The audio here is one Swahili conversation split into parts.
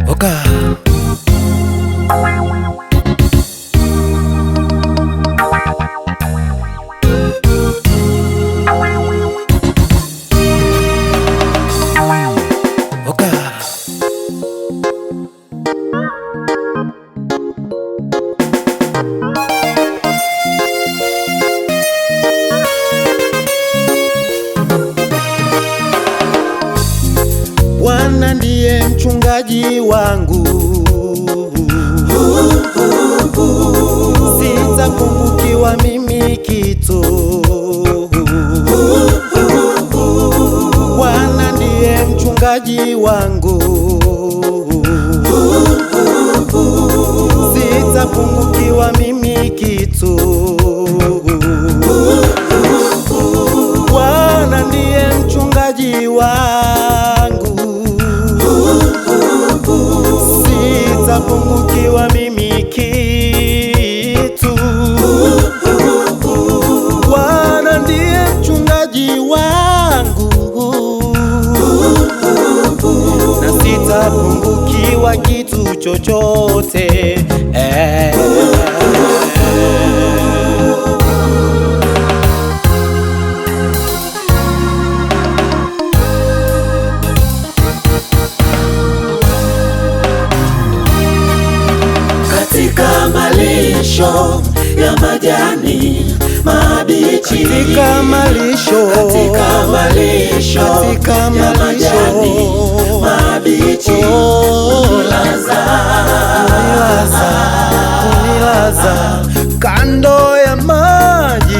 Oka Bwana ndiye mchungaji wangu, sitapungukiwa mimi kitu. Bwana ndiye mchungaji wangu, sitapungukiwa mimi kitu. Bwana ndiye mchungaji wangu, sitapungukiwa mimi kitu. Bwana ndiye mchungaji wangu, na sitapungukiwa kitu chochote. Katika malisho ya majani mabichi, Katika malisho ya majani mabichi, unilaza kando ya maji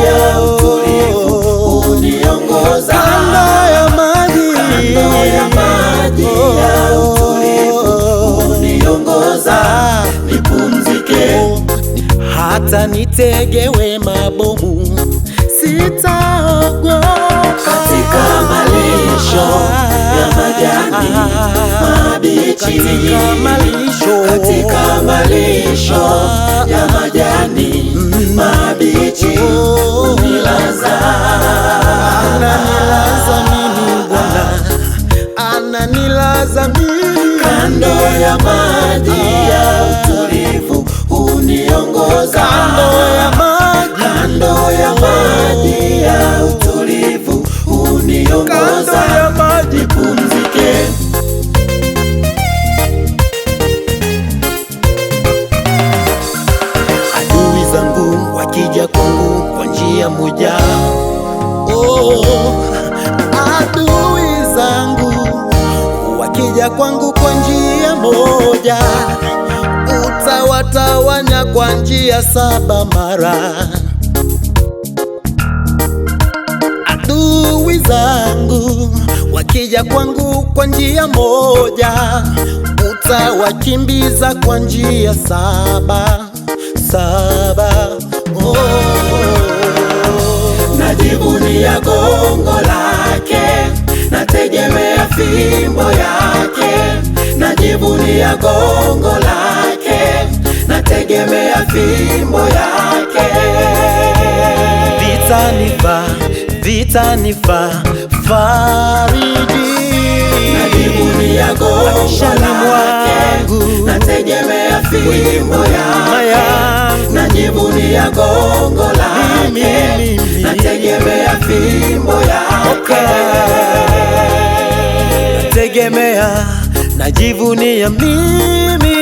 ya utulivu, uniongoza kando ya maji ya utulivu, uniongoza nipumzike. hata nitegewe mabomu sitaogopa. Katika malisho ya majani mabichi, katika malisho ya majani mabichi, unilaza mimi Bwana, ananilaza mimi kando ya maji ya utulivu, uniongoza kando ya maji ya utulivu, uniongoza nipumzike. Adui zangu wakija kwangu kwa njia moja, adui zangu wakija kwangu kwa njia moja, utawatawanya kwa njia 7 mara. Adui zangu wakija kwangu kwa njia moja, utawakimbiza kwa njia 7. Najivunia gongo lake, nategemea fimbo yake. Najivunia gongo lake, nategemea fimbo yake. Vitanifa fariji, najivunia gongo lake, nategemea fimbo yake. Najivunia gongo lake, nategemea fimbo yake. najivunia mimi